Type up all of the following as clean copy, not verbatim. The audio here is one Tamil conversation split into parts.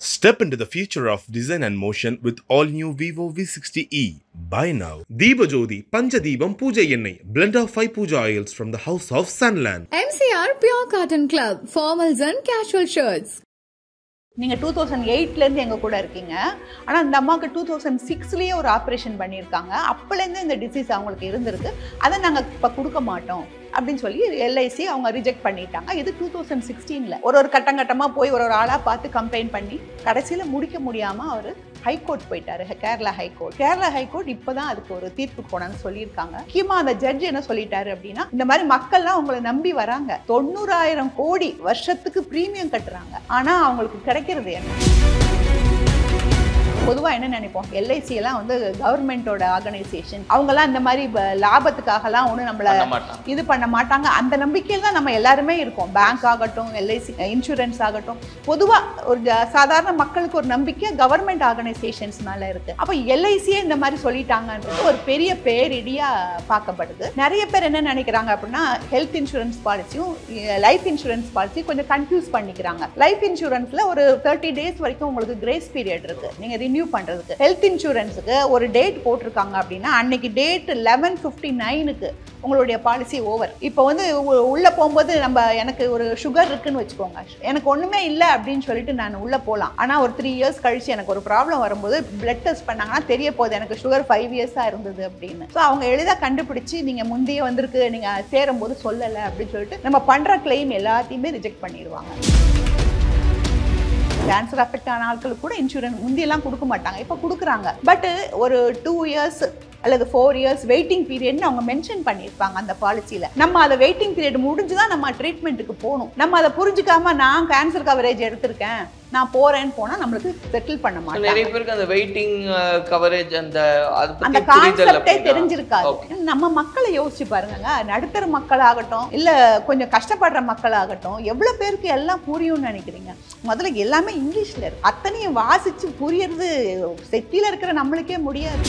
Step into the future of design and motion with all-new Vivo V60e. Buy now. Deepajodi Panchadeepam Pooja Ennai. Blend of 5 Pooja oils from the House of Sunland. MCR Pure Cotton Club. Formals and casual shirts. நீங்க 2008ல இருந்து எங்க கூட இருக்கீங்க. ஆனா அந்த அம்மாக்கு 2006லயே ஒரு ஆபரேஷன் பண்ணிருக்காங்க. அப்பல இருந்து இந்த டிசீஸ் அவங்களுக்கு இருந்திருக்கு. அத நாங்க இப்ப கொடுக்க மாட்டோம் அப்படினு சொல்லி எல்ஐசி அவங்க ரிஜெக்ட் பண்ணிட்டாங்க. இது 2016ல ஒரு கட்டமா போய் ஒரு ஆளா பார்த்து கம்ப்ளைன்ட் பண்ணி கடைசில முடிக்க முடியாம அவர் ஹை கோர்ட் போயிட்டாரு. கேரளா ஹை கோர்ட் இப்பதான் அதுக்கு ஒரு தீர்ப்பு போனான்னு சொல்லியிருக்காங்க. முக்கியமா அந்த ஜட்ஜ் என்ன சொல்லிட்டாரு அப்படின்னா, இந்த மாதிரி மக்கள்லாம் உங்களை நம்பி வராங்க, 90,000 கோடி வருஷத்துக்கு பிரீமியம் கட்டுறாங்க, ஆனா அவங்களுக்கு கிடைக்கிறது என்ன? பொதுவாக என்ன நினைப்போம், எல்ஐசி எல்லாம் வந்து கவர்மெண்டோட ஆர்கனைசேஷன், அவங்கெல்லாம் இந்த மாதிரி லாபத்துக்காகலாம் ஒன்றும் நம்மளை இது பண்ண மாட்டாங்க. அந்த நம்பிக்கையில் தான் நம்ம எல்லாருமே இருக்கோம். பேங்க் ஆகட்டும், எல்ஐசி இன்சூரன்ஸ் ஆகட்டும், பொதுவாக ஒரு சாதாரண மக்களுக்கு ஒரு நம்பிக்கை கவர்மெண்ட் ஆர்கனைசேஷன்ஸ் மேலே இருக்கு. அப்போ எல்ஐசியே இந்த மாதிரி சொல்லிட்டாங்கன்றது ஒரு பெரிய பேரிடியா பார்க்கப்படுது. நிறைய பேர் என்ன நினைக்கிறாங்க அப்படின்னா, ஹெல்த் இன்சூரன்ஸ் பாலிசியும் லைஃப் இன்சூரன்ஸ் பாலிசியும் கொஞ்சம் கன்ஃபியூஸ் பண்ணிக்கிறாங்க. லைஃப் இன்சூரன்ஸ்ல ஒரு 30 டேஸ் வரைக்கும் உங்களுக்கு கிரேஸ் பீரியட் இருக்கு நீங்க ரினியூ பண்றதுக்கு. ஹெல்த் இன்சூரன்ஸுக்கு ஒரு டேட் போட்டிருக்காங்க அப்படின்னா, அன்னைக்கு டேட் 11:59க்கு உங்களுடைய பாலிசி ஓவர். இப்போ வந்து உள்ள போகும்போது எனக்கு ஒரு சுகர் இருக்குன்னு வச்சுக்கோங்க, எனக்கு ஒண்ணுமே இல்லை அப்படின்னு சொல்லிட்டு நான் உள்ள போகலாம். ஆனா ஒரு 3 இயர்ஸ் கழிச்சு எனக்கு ஒரு ப்ராப்ளம் வரும்போது பிளட் டெஸ்ட் பண்ணாங்கன்னா தெரிய போகுது எனக்கு சுகர் 5 இயர்ஸா இருந்தது அப்படின்னு. ஸோ அவங்க எளிதாக கண்டுபிடிச்சு நீங்க முந்தைய வந்திருக்கு, நீங்க சேரும் போது சொல்லலை அப்படின்னு சொல்லிட்டு நம்ம பண்ற கிளைம் எல்லாத்தையுமே ரிஜெக்ட் பண்ணிடுவாங்க. கேன்சர் அஃபெக்ட் ஆன ஆட்களுக்கு கூட இன்சூரன்ஸ் முந்தியெல்லாம் கொடுக்க மாட்டாங்க, இப்போ கொடுக்குறாங்க. பட் ஒரு 2 இயர்ஸ் அல்லது 4 இயர்ஸ் வெயிட்டிங் பீரியட்னு அவங்க மென்ஷன் பண்ணியிருப்பாங்க அந்த பாலிசியில். நம்ம அதை வெயிட்டிங் பீரியட் முடிஞ்சுதான் நம்ம ட்ரீட்மெண்ட்டுக்கு போகணும். நம்ம அதை புரிஞ்சுக்காம நான் கேன்சர் கவரேஜ் எடுத்திருக்கேன் நான் போறேன்னு போனா நம்மளுக்கு செட்டில் பண்ண மாட்டாங்க. நிறைய பேருக்கு அந்த வெயிட்டிங் கவரேஜ் அந்த கான்செப்டே தெரிஞ்சிருக்காது. நம்ம மக்களை யோசிச்சு பாருங்க, நடுத்தர மக்களாகட்டும் இல்ல கொஞ்சம் கஷ்டப்படுற மக்களாகட்டும், எவ்வளவு பேருக்கு எல்லாம் புரியும்னு நினைக்கிறீங்க? முதல்ல எல்லாமே இங்கிலீஷ்ல இருக்கு, அத்தனையும் வாசிச்சு புரியறது செட்டில இருக்கிற நம்மளுக்கே முடியாது.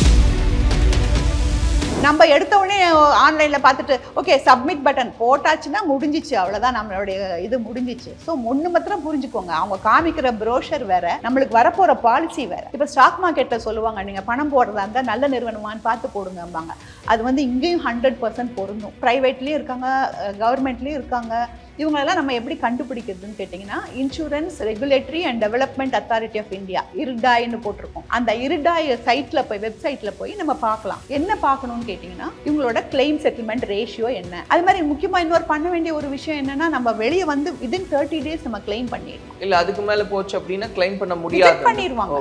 நம்ம எடுத்த உடனே ஆன்லைன்ல பார்த்துட்டு ஓகே சப்மிட் பட்டன் போட்டாச்சுன்னா முடிஞ்சிச்சு, அவ்வளவுதான், நம்மளுடைய இது முடிஞ்சிச்சு. ஸோ ஒன்று மாத்திரம் புரிஞ்சுக்கோங்க, அவங்க காமிக்கிற ப்ரோஷர் வேற, நம்மளுக்கு வரப்போற பாலிசி வேற. இப்போ ஸ்டாக் மார்க்கெட்ல சொல்லுவாங்க, நீங்க பணம் போடுறதா இருந்தால் நல்ல நிறுவனமான்னு பார்த்து போடுங்கம்பாங்க. அது வந்து இங்கேயும் 100% பொருந்தும். பிரைவேட்லயும் இருக்காங்க, கவர்மெண்ட்லயும் இருக்காங்க. இவங்களெல்லாம் நம்ம எப்படி கண்டுபிடிக்கிறதுன்னு கேட்டிங்கன்னா, insurance regulatory and development authority of India, இருடாய்னு போட்டிருக்கோம். அந்த இருடாய் சைட்ல போய் வெப்சைட்ல போய் நம்ம பார்க்கலாம். என்ன பார்க்கணும்னு கேட்டிங்கன்னா, இவங்களோட கிளைம் செட்டில்மெண்ட் ரேஷியோ என்ன. அது மாதிரி முக்கியமாக இன்னொரு பண்ண வேண்டிய ஒரு விஷயம் என்னன்னா, நம்ம வெளியே வந்து வித்தின் 30 டேஸ் நம்ம கிளைம் பண்ணிடணும். இல்ல அதுக்கு மேல போச்சு அப்படின்னா கிளைம் பண்ண முடியாது, பண்ணிடுவாங்க.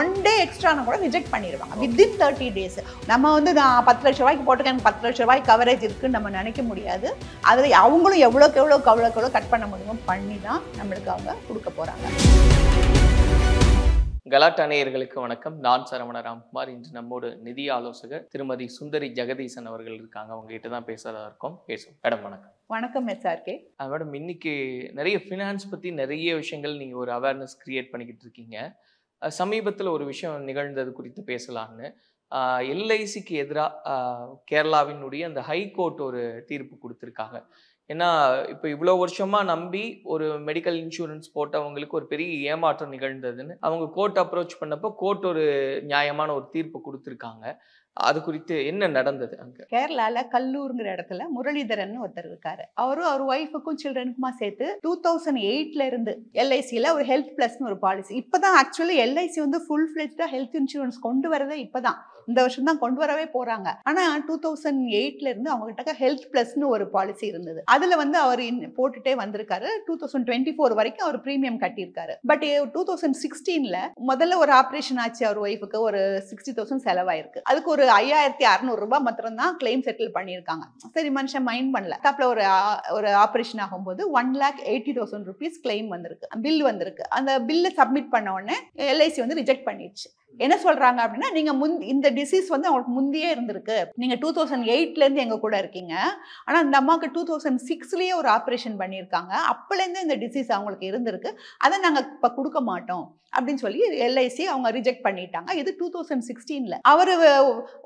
ஒன் டே எக்ஸ்ட்ரான கூட ரிஜெக்ட் பண்ணிடுவாங்க வித்தின் 30 டேஸ். நம்ம வந்து நான் 10 லட்சம் ரூபாய்க்கு போட்டுக்கேன், 10 லட்சம் ரூபாய் கவரேஜ் இருக்குன்னு நம்ம நினைக்க முடியாது. அதில் அவங்களும் எவ்வளோக்கு கட் பண்ண முடியுமோ பண்ணி தான் நம்மளுக்கு அவங்க கொடுக்க போறாங்க. கலாட்டா நேயர்களுக்கு வணக்கம். நான் சரவண ராம்குமார். இன்று நம்மோடு நிதி ஆலோசகர் திருமதி சுந்தரி ஜெகதீசன் அவர்கள் இருக்காங்க. அவங்க கிட்ட தான் பேசுறதா இருக்கோம். பேசுவோம். மேடம் வணக்கம். வணக்கம் எஸ்ஆர்கே. மேடம், இன்னைக்கு நிறைய ஃபினான்ஸ் பத்தி நிறைய விஷயங்கள் நீங்க ஒரு அவேர்னஸ் கிரியேட் பண்ணிக்கிட்டு இருக்கீங்க. சமீபத்தில் ஒரு விஷயம் நிகழ்ந்தது குறித்து பேசலான்னு, எல்ஐசிக்கு எதிராக கேரளாவினுடைய அந்த ஹைகோர்ட் ஒரு தீர்ப்பு கொடுத்துருக்காங்க. ஏன்னா இப்போ இவ்வளோ வருஷமாக நம்பி ஒரு மெடிக்கல் இன்சூரன்ஸ் போட்டவங்களுக்கு ஒரு பெரிய ஏமாற்றம் நிகழ்ந்ததுன்னு அவங்க கோர்ட் அப்ரோச் பண்ணப்போ கோர்ட் ஒரு நியாயமான ஒரு தீர்ப்பு கொடுத்துருக்காங்க. அது குறித்து என்ன நடந்தது? அங்க கேரளால கல்லூருங்கிற இடத்துல முரளிதரன் ஒருத்தர் இருக்காரு. அவரும் அவர் ஒய்ஃபுக்கும் சில்ட்ரனுக்குமா சேர்த்து 2008ல இருந்து எல்ஐசியில ஒரு ஹெல்த் பிளஸ்னு ஒரு பாலிசி. இப்பதான் ஆக்சுவலி எல்ஐசி வந்து ஃபுல் ஃபிளெஜ்டா ஹெல்த் இன்சூரன்ஸ் கொண்டு வரதே இப்பதான், இந்த வருஷம் தான் கொண்டு வரவே போறாங்க. ஆனா 2008ல இருந்து அவங்க கிட்ட ஹெல்த் பிளஸ்னு ஒரு பாலிசி இருந்தது. அதுல வந்து அவர் போட்டுட்டே வந்திருக்காரு. 2024 வரைக்கும் அவர் பிரீமியம் கட்டியிருக்காரு. பட் 2016ல முதல்ல ஒரு ஆபரேஷன் ஆச்சு, அவர் ஒய்ஃபுக்கு ஒரு 60,000 செலவாயிருக்கு. அதுக்கு ஒரு 5,600 ரூபாய் மாத்திரம் தான் கிளைம் செட்டில் பண்ணியிருக்காங்க. சரி, மனுஷன் மைண்ட் பண்ணல. தப்புல ஒரு ஆபரேஷன் ஆகும்போது 1,80,000 rupees கிளைம் வந்திருக்கு, பில் வந்திருக்கு. அந்த பில்லை சப்மிட் பண்ண உடனே எல்ஐசி வந்து ரிஜெக்ட் பண்ணிடுச்சு. என்ன சொல்றாங்க அப்படின்னா, நீங்க இந்த டிசீஸ் வந்து அவங்களுக்கு முந்தையே இருந்திருக்கு, நீங்க 2008ல இருந்து எங்க கூட இருக்கீங்க, ஆனா இந்த அம்மாவுக்கு 2006லயே ஒரு ஆபரேஷன் பண்ணியிருக்காங்க, அப்பல இருந்து இந்த டிசீஸ் அவங்களுக்கு இருந்திருக்கு, அதை நாங்க இப்ப கொடுக்க மாட்டோம் அப்படின்னு சொல்லி எல்ஐசி அவங்க ரிஜெக்ட் பண்ணிட்டாங்க. இது 2016ல. அவரு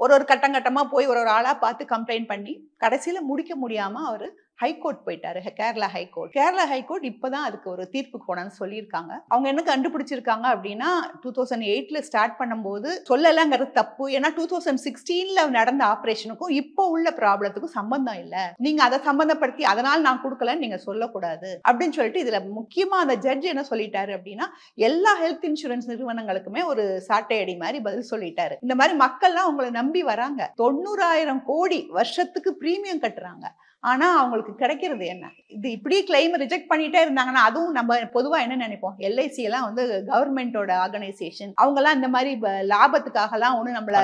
ஒரு கட்டமா போய் ஒரு ஆளா பார்த்து கம்ப்ளைண்ட் பண்ணி கடைசியில முடிக்க முடியாம அவரு ஹைகோர்ட் போயிட்டாரு, கேரளா ஹைகோர்ட். கேரளா ஹைகோர்ட் இப்பதான் அதுக்கு ஒரு தீர்ப்பு போனன்னு சொல்லியிருக்காங்க. அவங்க என்ன கண்டுபிடிச்சிருக்காங்க அப்படின்னா 2008ல ஸ்டார்ட் பண்ணும்போது சொல்லலங்கிறது தப்பு. ஏன்னா 2016ல நடந்த ஆபரேஷனுக்கும் இப்போ உள்ள ப்ராப்ளத்துக்கும் சம்பந்தம் இல்ல, நீங்க அதை சம்பந்தப்படுத்தி அதனால நான் கொடுக்கலன்னு நீங்க சொல்லக்கூடாது அப்படின்னு சொல்லிட்டு இதுல முக்கியமா அந்த ஜட்ஜ் என்ன சொல்லிட்டாரு அப்படின்னா எல்லா ஹெல்த் இன்சூரன்ஸ் நிறுவனங்களுக்குமே ஒரு சாட்டை அடி மாதிரி பதில் சொல்லிட்டாரு. இந்த மாதிரி மக்கள்லாம் உங்களை நம்பி வராங்க, 90,000 கோடி வருஷத்துக்கு பிரீமியம் கட்டுறாங்க, ஆனா அவங்களுக்கு கிடைக்கிறது என்ன? இது இப்படி கிளைம் ரிஜெக்ட் பண்ணிட்டே இருந்தாங்கன்னா, அதுவும் நம்ம பொதுவா என்ன நினைப்போம், எல்ஐசி எல்லாம் வந்து கவர்மெண்டோட ஆர்கனைசேஷன், அவங்க எல்லாம் இந்த மாதிரி லாபத்துக்காக எல்லாம் ஒண்ணு நம்மள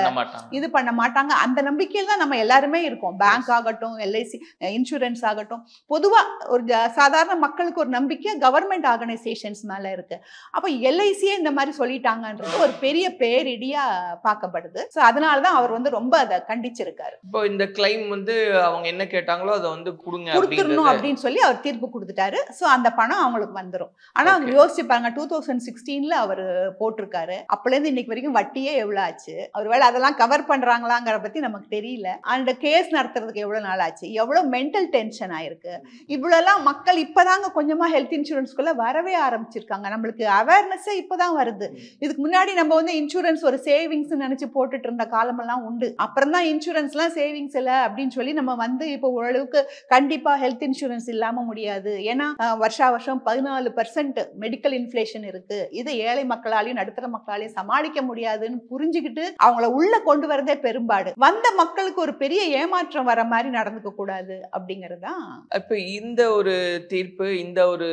இது பண்ண மாட்டாங்க, அந்த நம்பிக்கையில் தான் நம்ம எல்லாருமே இருக்கோம். பேங்க் ஆகட்டும், எல்ஐசி இன்சூரன்ஸ் ஆகட்டும், பொதுவா ஒரு சாதாரண மக்களுக்கு ஒரு நம்பிக்கை கவர்மெண்ட் ஆர்கனைசேஷன்ஸ் மேல இருக்கு. அப்ப எல்ஐசியே இந்த மாதிரி சொல்லிட்டாங்கன்றது ஒரு பெரிய பேரிடியா பார்க்கப்படுது. ஸோ அதனாலதான் அவர் வந்து ரொம்ப அதை கண்டிச்சிருக்காரு. இப்போ இந்த கிளைம் வந்து அவங்க என்ன கேட்டாங்களோ அதை வந்து கொடுத்துடணும் அப்படின்னு சொல்லி அவர் தீர்ப்பு கொடுத்துட்டாரு. சோ அந்த பணம் அவங்களுக்கு வந்துடும். ஆனா அவங்க யோசிச்சு பாருங்க, 2016ல அவர் போட்டிருக்காரு, அப்பல இருந்து இன்னைக்கு வரைக்கும் வட்டியே எவ்வளவு ஆச்சு, ஒருவேளை அதெல்லாம் கவர் பண்றாங்களாங்கிற பத்தி நமக்கு தெரியல. அந்த கேஸ் நடத்துறதுக்கு எவ்வளவு நாள் ஆச்சு, எவ்வளவு மென்டல் டென்ஷன் ஆயிருக்கு. இவ்வளவு மக்கள் இப்பதாங்க கொஞ்சமா ஹெல்த் இன்சூரன்ஸ்குள்ள வரவே ஆரம்பிச்சிருக்காங்க. நம்மளுக்கு அவேர்னஸே இப்பதான் வருது. இதுக்கு முன்னாடி நம்ம வந்து இன்சூரன்ஸ் ஒரு சேவிங்ஸ் நினைச்சு போட்டுட்டு இருந்த காலமெல்லாம் உண்டு. அப்புறம் தான் இன்சூரன்ஸ் எல்லாம் சேவிங்ஸ் இல்ல அப்படின்னு சொல்லி நம்ம வந்து இப்போ ஓரளவுக்கு கண்டிப்பா ஹெல்த் இன்சூரன்ஸ் இல்லாம முடியாது. ஏன்னா வருஷா வருஷம் 14% மெடிக்கல் இன்ஃப்ளேஷன் இருக்கு, இது ஏழை மக்களாலையும் நடுத்தர மக்களாலையும் சமாளிக்க முடியாதுன்னு புரிஞ்சுக்கிட்டு அவங்கள உள்ள கொண்டு வரதே பெரும்பாடு. வந்த மக்களுக்கு ஒரு பெரிய ஏமாற்றம் வர மாதிரி நடந்துக்க கூடாது அப்படிங்கறதுதான். இப்ப இந்த ஒரு தீர்ப்பு, இந்த ஒரு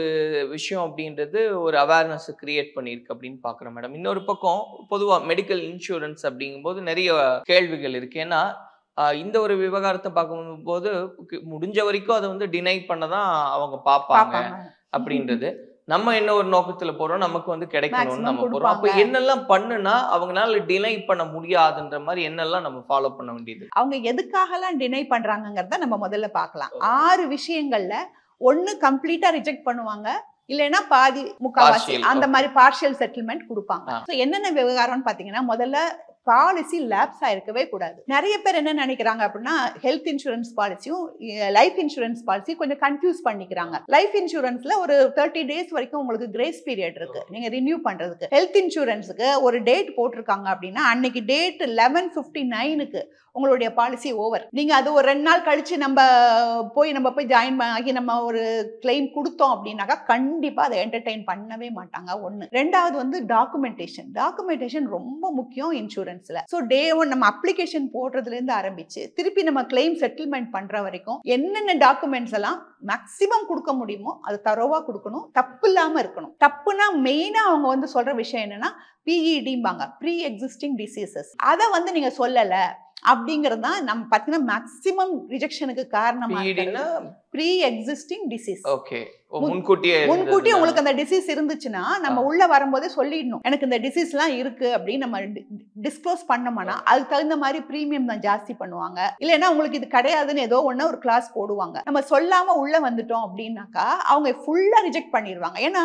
விஷயம் அப்படின்றது ஒரு அவேர்னஸ் கிரியேட் பண்ணிருக்கு அப்படின்னு பாக்குறோம் மேடம். இன்னொரு பக்கம் பொதுவா மெடிக்கல் இன்சூரன்ஸ் அப்படிங்கும்போது நிறைய கேள்விகள் இருக்கு. ஏன்னா இந்த ஒரு விவகாரத்தை பார்க்கும்போது முடிஞ்ச வரைக்கும் அதை வந்து டினை பண்ணதான் அவங்க பார்ப்பாங்க அப்படின்றது. நம்ம என்ன ஒரு நோக்கத்துல போறோம், நமக்கு வந்து கிடைக்கணும்னு நம்ம போறோம். அப்ப என்னெல்லாம் பண்ணுனா அவங்களால டினை பண்ண முடியாதுன்ற மாதிரி என்னெல்லாம் நம்ம ஃபாலோ பண்ண வேண்டியது? அவங்க எதுக்காகலாம் டினை பண்றாங்கிறத நம்ம முதல்ல பார்க்கலாம். 6 விஷயங்கள்ல ஒண்ணு கம்ப்ளீட்டா ரிஜெக்ட் பண்ணுவாங்க, இல்லைன்னா பாதி முக்காவாசி அந்த மாதிரி பார்ஷியல் செட்டில்மெண்ட் கொடுப்பாங்க. என்னென்ன விவகாரம்னு பாத்தீங்கன்னா, முதல்ல பாலிசி லேப்ஸ் ஆயிருக்கவே கூடாது. நிறைய பேர் என்ன நினைக்கிறாங்க அப்படின்னா ஹெல்த் இன்சூரன்ஸ் பாலிசியும் லைஃப் இன்சூரன்ஸ் பாலிசி கொஞ்சம் கன்ஃபியூஸ் பண்ணிக்கிறாங்க. லைஃப் இன்சூரன்ஸ்ல ஒரு 30 டேஸ் வரைக்கும் உங்களுக்கு கிரேஸ் பீரியட் இருக்கு நீங்க ரினியூ பண்றதுக்கு. ஹெல்த் இன்சூரன்ஸுக்கு ஒரு டேட் போட்டிருக்காங்க அப்படின்னா அன்னைக்கு டேட் 11/59க்கு உங்களுடைய பாலிசி ஓவர். நீங்க அது ஒரு 2 நாள் கழிச்சு நம்ம போய் ஜாயின் ஆகி நம்ம ஒரு கிளைம் கொடுத்தோம் அப்படின்னாக்கா கண்டிப்பா அதை என்டர்டெயின் பண்ணவே மாட்டாங்க. ஒண்ணு. ரெண்டாவது வந்து டாக்குமெண்டேஷன் ரொம்ப முக்கியம் இன்சூரன்ஸ்ல. சோ டே 1 நம்ம அப்ளிகேஷன் போடுறதுல இருந்து ஆரம்பிச்சு திருப்பி நம்ம கிளைம் செட்டில்மெண்ட் பண்ற வரைக்கும் என்னென்ன டாக்குமெண்ட்ஸ் எல்லாம் மேக்சிமம் கொடுக்க முடியுமோ அது தரோவா கொடுக்கணும், தப்பு இல்லாம இருக்கணும். தப்புனா மெயினா அவங்க வந்து சொல்ற விஷயம் என்னன்னா PEDம்பாங்க, ப்ரீ எக்ஸிஸ்டிங் டிசீசஸ். அதை வந்து நீங்க சொல்லல அப்படிங்கிறது தான் நம்ம பார்த்தீங்கன்னா மேக்ஸிமம் ரிஜெக்ஷனுக்கு காரணமா இருக்கு. Pre existing disease. ஓகே, முன்கூட்டியே உங்களுக்கு அந்த டிசீஸ் இருந்துச்சுன்னா நம்ம உள்ள வரும்போதே சொல்லிடணும், எனக்கு இந்த டிசீஸ்லாம் இருக்கு அப்படின்னு நம்ம டிஸ்க்ளோஸ் பண்ணோம்னா அதுக்கு தகுந்த மாதிரி பிரீமியம் தான் ஜாஸ்தி பண்ணுவாங்க. இல்லைன்னா உங்களுக்கு இது கிடையாதுன்னு ஏதோ ஒண்ணு ஒரு கிளாஸ் போடுவாங்க. நம்ம சொல்லாம உள்ள வந்துட்டோம் அப்படின்னாக்கா அவங்க ஃபுல்லா ரிஜெக்ட் பண்ணிடுவாங்க. ஏன்னா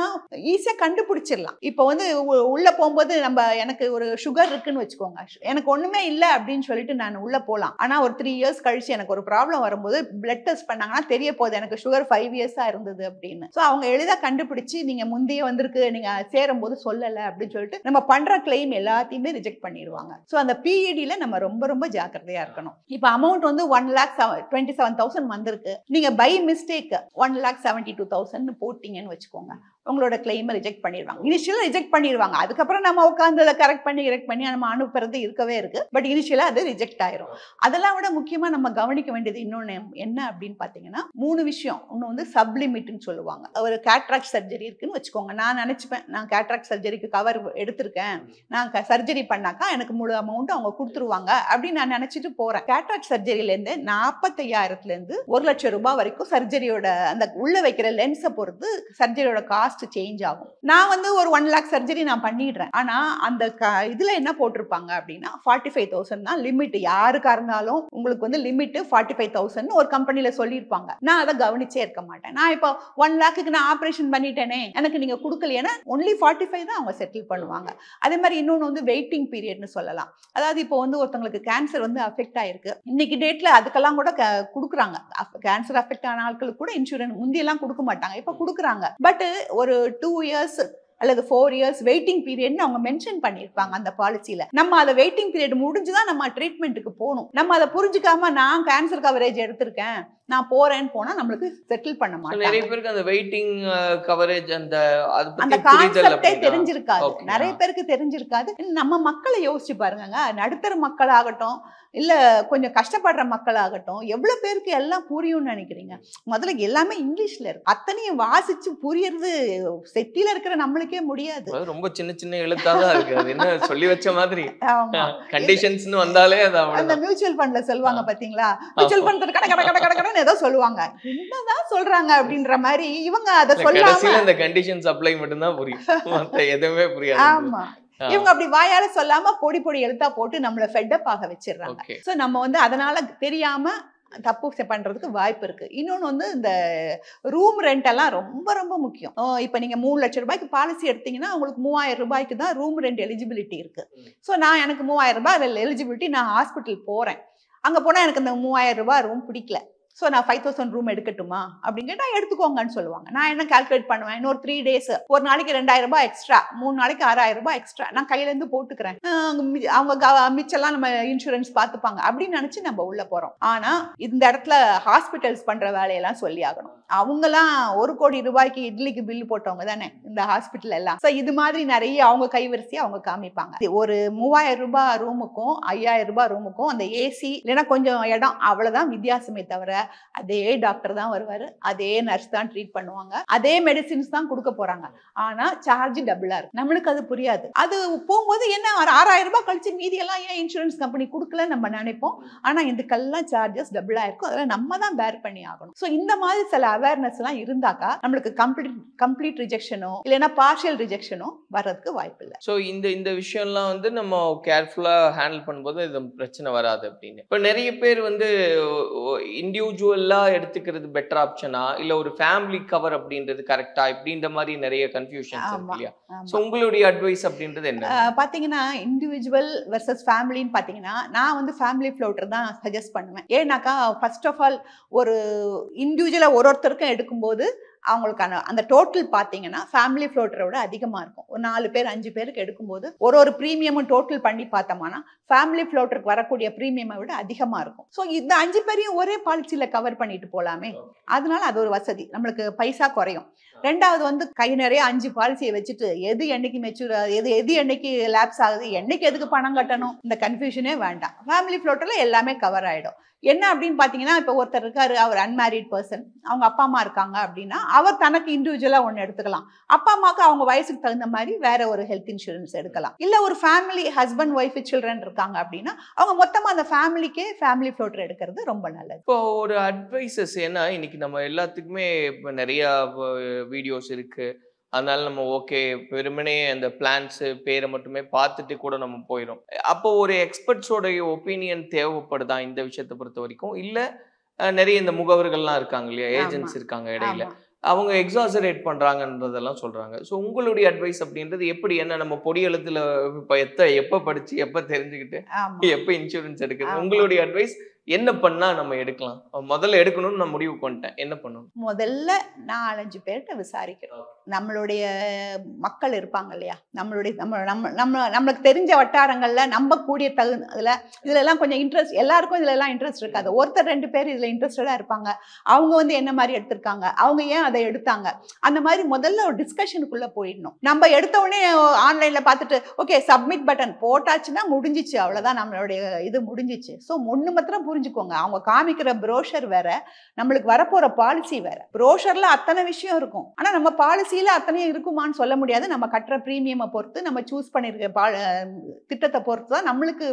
ஈஸியா கண்டுபிடிச்சிடலாம். இப்போ வந்து உள்ள போகும்போது நம்ம எனக்கு ஒரு சுகர் இருக்குன்னு வச்சுக்கோங்க, எனக்கு ஒண்ணுமே இல்லை அப்படின்னு சொல்லிட்டு நான் உள்ள போலாம். ஆனா ஒரு 3 இயர்ஸ் கழிச்சு எனக்கு ஒரு ப்ராப்ளம் வரும்போது பிளட் டெஸ்ட் பண்ணாங்கன்னா தெரிய போகுது எனக்கு சுகர் 5 இயர்ஸா இருந்தது அப்படின்னு. சோ அவங்க எளிதா கண்டுபிடிச்சு நீங்க முந்தைய வந்திருக்கு, நீங்க சேரும் போது சொல்லல அப்படின்னு சொல்லிட்டு நம்ம பண்ற கிளைம் எல்லாத்தையுமே ரிஜெக்ட் பண்ணிடுவாங்க. சோ அந்த PEDல நம்ம ரொம்ப ரொம்ப ஜாக்கிரதையா இருக்கணும். இப்ப அமௌண்ட் வந்து 1,27,000 வந்திருக்கு, நீங்க பை மிஸ்டேக் 1,72,000 போட்டீங்கன்னு வச்சுக்கோங்க, உங்களோட கிளைம் ரிஜெக்ட் பண்ணிடுவாங்க. இனிஷியலா ரிஜெக்ட் பண்ணிடுவாங்க, அதுக்கப்புறம் நம்ம உட்காந்து அதை கரெக்ட் பண்ணி நம்ம அனுப்புறது இருக்கவே இருக்கு. பட் இனிஷியலா அது ரிஜெக்ட் ஆயிரும். அதெல்லாம் விட முக்கியமா நம்ம கவனிக்க வேண்டியது இன்னொன்னு என்ன அப்படின்னு பாத்தீங்கன்னா 3 விஷயம். ஒன்னு வந்து சப்லிமிட்னு சொல்லுவாங்க. ஒரு கேட்ராக்ட் சர்ஜரி இருக்குன்னு வச்சுக்கோங்க, நான் நினைச்சுப்பேன் நான் கேட்ராக்ட் சர்ஜரிக்கு கவர் எடுத்திருக்கேன், நான் சர்ஜரி பண்ணாக்கா எனக்கு முழு அமௌண்ட் அவங்க கொடுத்துருவாங்க அப்படின்னு நான் நினைச்சிட்டு போறேன். கேட்ராக்ட் சர்ஜரியில இருந்து 45,000 இருந்து 1,00,000 ரூபாய் வரைக்கும் சர்ஜரியோட அந்த உள்ள வைக்கிற லென்ஸை பொறுத்து சர்ஜரியோட காஸ்ட் காஸ்ட் சேஞ்ச் ஆகும். நான் வந்து ஒரு 1 lakh சர்ஜரி நான் பண்ணிடுறேன். ஆனா அந்த இதுல என்ன போட்டிருப்பாங்க அப்படின்னா 45,000 தான் லிமிட். யாருக்கா இருந்தாலும் உங்களுக்கு வந்து லிமிட் 45,000 ஒரு கம்பெனில சொல்லியிருப்பாங்க. நான் அதை கவனிச்சே இருக்க மாட்டேன். நான் இப்போ 1 lakhக்கு நான் ஆபரேஷன் பண்ணிட்டேனே, எனக்கு நீங்க கொடுக்கலையேன்னா ஒன்லி 45 தான் அவங்க செட்டில் பண்ணுவாங்க. அதே மாதிரி இன்னொன்று வந்து வெயிட்டிங் பீரியட்னு சொல்லலாம். அதாவது இப்போ வந்து ஒருத்தவங்களுக்கு கேன்சர் வந்து அஃபெக்ட் ஆயிருக்கு, இன்னைக்கு டேட்ல அதுக்கெல்லாம் கூட கொடுக்குறாங்க. கேன்சர் அஃபெக்ட் ஆன ஆட்களுக்கு கூட இன்சூரன்ஸ் முந்தியெல்லாம் கொடுக்க மாட்டாங்க, இப்போ கொடுக்குறாங்க. பட் ஒரு 2 years அல்லது 4 years வெயிட்டிங் பீரியட்னு அவங்க மென்ஷன் பண்ணியிருப்பாங்க அந்த பாலிசியில. நம்ம அதை வெயிட்டிங் பீரியட் முடிஞ்சுதான் நம்ம ட்ரீட்மெண்ட்டுக்கு போகணும். நம்ம அதை புரிஞ்சுக்காம நான் கேன்சர் கவரேஜ் எடுத்திருக்கேன் நான் போறேன்னு போனா நம்மளுக்கு செட்டில் பண்ண மாட்டாங்க. நிறைய பேருக்கு அந்த வெயிட்டிங் கவரேஜ் அந்த கான்செப்டே தெரிஞ்சிருக்காது, நிறைய பேருக்கு தெரிஞ்சிருக்காது. நம்ம மக்களை யோசிச்சு பாருங்க, நடுத்தர மக்களாகட்டும் இல்ல கொஞ்சம் கஷ்டப்படுற மக்களாகட்டும் எவ்வளவு பேருக்கு எல்லாம் புரியும்னு நினைக்கிறீங்க? முதல்ல எல்லாமே இங்கிலீஷ்ல இருக்கு, அத்தனையும் வாசிச்சு புரியறது செட்டில இருக்கிற நம்மளுக்கே முடியாது. ரொம்ப சின்ன சின்ன எழுத்தாதான் இருக்கு, அது என்ன சொல்லி வச்ச மாதிரி கண்டிஷன்ஸ்னு வந்தாலே அந்த மியூச்சுவல் ஃபண்ட்ல சொல்லுவாங்க பாத்தீங்களா, மியூச்சுவல் ஃபண்ட் கட கட கட கட ஏதோ சொல்லுவாங்க, என்னதான் சொல்றாங்க அப்படின்ற மாதிரி இவங்க அதை சொல்லாம இந்த கண்டிஷன்ஸ் அப்ளை மட்டும் தான் புரியும், மத்த எதுவுமே புரியாது. ஆமா, இவங்க அப்படி வாயால சொல்லாம பொடி பொடி எழுத்தா போட்டு நம்மள ஃபெட்டப் ஆக வச்சிடறாங்க. சோ நம்ம வந்து அதனால தெரியாம தப்பு பண்றதுக்கு வாய்ப்பு இருக்கு. இன்னொன்னு வந்து இந்த ரூம் ரெண்ட் எல்லாம் ரொம்ப ரொம்ப முக்கியம். இப்ப நீங்க 3 லட்சம் ரூபாய்க்கு பாலிசி எடுத்தீங்கன்னா உங்களுக்கு 3000 ரூபாய்க்கு தான் ரூம் ரெண்ட் எலிஜிபிலிட்டி இருக்கு. சோ நான் எனக்கு 3000 ரூபாய் எலிஜிபிலிட்டி, நான் ஹாஸ்பிட்டல் போறேன், அங்க போனா எனக்கு இந்த 3000 ரூபாய் ரூம் பிடிக்கல, ஸோ நான் 5,000 ரூம் எடுக்கட்டுமா அப்படின்னு கேட்டால் எடுத்துக்கோங்கன்னு சொல்லுவாங்க. நான் என்ன கால்குலேட் பண்ணுவேன், இன்னொரு 3 days ஒரு நாளைக்கு 2000 ரூபாய் எக்ஸ்ட்ரா, 3 நாளைக்கு 6000 ரூபாய் எக்ஸ்ட்ரா நான் கையிலேருந்து போட்டுக்கிறேன், அவங்க மிச்செல்லாம் நம்ம இன்சூரன்ஸ் பார்த்துப்பாங்க அப்படின்னு நினச்சி நம்ம உள்ள போகிறோம். ஆனால் இந்த இடத்துல ஹாஸ்பிட்டல்ஸ் பண்ணுற வேலையெல்லாம் சொல்லி ஆகணும். அவங்கலாம் 1 கோடி ரூபாய்க்கு இட்லிக்கு பில்லு போட்டவங்க தானே இந்த ஹாஸ்பிட்டல் எல்லாம். ஸோ இது மாதிரி நிறைய அவங்க கைவரிசையை அவங்க காமிப்பாங்க. ஒரு 3000 ரூபாய் ரூமுக்கும் 5000 ரூபாய் ரூமுக்கும் அந்த ஏசி இல்லைன்னா கொஞ்சம் இடம் அவ்வளோதான் வித்தியாசமே தவிர அதே டாக்டர் தான் வருவாரு, அதே நர்ஸ் தான் ட்ரீட் பண்ணுவாங்க, அதே மெடிசின்ஸ் தான் கொடுக்க போறாங்க. ஆனா சார்ஜ் டபுளா இருக்கு. நம்மளுக்கு அது புரியாது. அது போகும்போது என்ன 6000 ரூபாய் கழிச்சு மீதி எல்லாம் ஏன் இன்சூரன்ஸ் கம்பெனி கொடுக்கல நம்ம நினைப்போம். ஆனா இதுக்கெல்லாம் சார்ஜஸ் டபுளா இருக்கும், அதெல்லாம் நம்ம தான் பேர் பண்ணி ஆகணும். ஸோ இந்த மாதிரி சில அவேர்னஸ் எல்லாம் இருந்தாக்கா நம்மளுக்கு கம்ப்ளீட் ரிஜெக்ஷனோ இல்லைன்னா பார்ஷியல் ரிஜெக்ஷனோ வர்றதுக்கு வாய்ப்பு இல்லை. ஸோ இந்த விஷயம்லாம் வந்து நம்ம கேர்ஃபுல்லா ஹேண்டில் பண்ணும்போது இது பிரச்சனை வராது அப்படின்னு. இப்போ நிறைய பேர் வந்து இண்டிவிஜுவலா எடுத்துக்கிறது பெட்டர் ஆப்ஷனா இல்ல ஒரு ஃபேமிலி கவர் அப்படின்றது கரெக்டா இப்படின்ற மாதிரி நிறைய கன்ஃபியூஷன்ஸ் இருக்கு இல்லையா? சோ உங்களுடைய அட்வைஸ் அப்படின்றது என்ன? பாத்தீங்கன்னா இண்டிவிஜுவல் வெர்சஸ் ஃபேமிலின்னு பாத்தீங்கன்னா நான் வந்து ஃபேமிலி ஃப்ளோட்டர் தான் சஜஸ்ட் பண்ணுவேன். ஏன்னாக்கா ஃபர்ஸ்ட் ஆஃப் ஆல் ஒரு இண்டிவிஜுவலா ஒருத்தருக்கும் எடுக்கும்போது அவங்களுக்கான அந்த டோட்டல் பார்த்தீங்கன்னா ஃபேமிலி ஃப்ளோட்டரை விட அதிகமாக இருக்கும். ஒரு 4 பேர் 5 பேருக்கு எடுக்கும்போது ஒரு ப்ரீமியமும் டோட்டல் பண்ணி பார்த்தோம்னா ஃபேமிலி ஃப்ளோட்டருக்கு வரக்கூடிய ப்ரீமியமை விட அதிகமாக இருக்கும். ஸோ இந்த 5 பேரையும் ஒரே பாலிசியில் கவர் பண்ணிட்டு போகலாமே, அதனால அது ஒரு வசதி, நம்மளுக்கு பைசா குறையும். ரெண்டாவது வந்து கை நிறைய 5 பாலிசியை வச்சுட்டு எது என்னைக்கு மெச்சூர் ஆகுது எது என்னைக்கு லேப்ஸ் ஆகுது என்னைக்கு எதுக்கு பணம் கட்டணும் இந்த கன்ஃபியூஷனே வேண்டாம். ஃபேமிலி ஃப்ளோட்டரில் எல்லாமே கவர் ஆகிடும். என்ன அப்படின்னு பார்த்தீங்கன்னா இப்போ ஒருத்தர் இருக்காரு, அவர் அன்மேரிட் பர்சன், அவங்க அப்பா அம்மா இருக்காங்க அப்படின்னா அவர் தனக்கு இண்டிவிஜுவலாக ஒன்று எடுத்துக்கலாம். அப்பா அம்மாவுக்கு அவங்க வயசுக்கு தகுந்த மாதிரி வேற ஒரு ஹெல்த் இன்சூரன்ஸ் எடுக்கலாம். இல்லை ஒரு ஃபேமிலி ஹஸ்பண்ட் ஒய்ஃப் சில்ட்ரன் இருக்காங்க அப்படின்னா அவங்க மொத்தமாக அந்த ஃபேமிலிக்கே ஃபேமிலி ஃப்ளோட்டர் எடுக்கிறது ரொம்ப நல்லது. இப்போ ஒரு அட்வைசஸ் ஏன்னா இன்னைக்கு நம்ம எல்லாத்துக்குமே இப்போ நிறைய வீடியோஸ் இருக்கு, அதனால நம்ம ஓகே வெறுமனே அந்த பிளான்ஸ் பேரை மட்டுமே பார்த்துட்டு கூட நம்ம போயிடும். அப்போ ஒரு எக்ஸ்பர்ட்ஸோடைய ஒப்பீனியன் தேவைப்படுதா இந்த விஷயத்தை பொறுத்த வரைக்கும்? இல்ல நிறைய இந்த முகவர்கள்லாம் இருக்காங்க இல்லையா, ஏஜென்ட்ஸ் இருக்காங்க இடையில, அவங்க எக்ஸாசரேட் பண்றாங்கன்றதெல்லாம் சொல்றாங்க. ஸோ உங்களுடைய அட்வைஸ் அப்படின்றது எப்படி? என்ன நம்ம பொடி எழுத்துல எப்ப படிச்சு எப்ப தெரிஞ்சுக்கிட்டு எப்ப இன்சூரன்ஸ் எடுக்கிறது? உங்களுடைய அட்வைஸ் என்ன பண்ணா நம்ம எடுக்கலாம்? முதல்ல எடுக்கணும்னு நான் முடிவு பண்ணிட்டேன், என்ன பண்ணணும்? முதல்ல 4-5 பேர்கிட்ட விசாரிக்கிறோம். நம்மளுடைய மக்கள் இருப்பாங்க இல்லையா, நம்மளுக்கு தெரிஞ்ச வட்டாரங்கள்ல நம்பக்கூடிய இதுல எல்லாம் கொஞ்சம் இன்ட்ரெஸ்ட், எல்லாருக்கும் இதுல எல்லாம் இன்ட்ரெஸ்ட் இருக்காது. ஒருத்தர் 2 பேர் இதுல இன்ட்ரெஸ்டடா இருப்பாங்க. அவங்க வந்து என்ன மாதிரி எடுத்திருக்காங்க, அவங்க ஏன் அதை எடுத்தாங்க, அந்த மாதிரி முதல்ல ஒரு டிஸ்கஷனுக்குள்ள போயிடணும். நம்ம எடுத்த உடனே ஆன்லைன்ல பார்த்துட்டு ஓகே சப்மிட் பட்டன் போட்டாச்சுன்னா முடிஞ்சிச்சு, அவ்வளவுதான், நம்மளுடைய இது முடிஞ்சிச்சு. ஸோ ஒண்ணு மாத்திரம் புரிஞ்சுக்கோங்க, அவங்க காமிக்கிற ப்ரோஷர் வேற, நம்மளுக்கு வரப்போற பாலிசி வேற. ப்ரோஷர்ல அத்தனை விஷயம் இருக்கும், ஆனா நம்ம பாலிசி பாலிசியில அத்தனையும் இருக்குமான்னு சொல்ல முடியாது. நம்ம கட்டுற பிரீமியமை பொறுத்து, நம்ம சூஸ் பண்ணிருக்க திட்டத்தை பொறுத்து தான் நம்மளுக்கு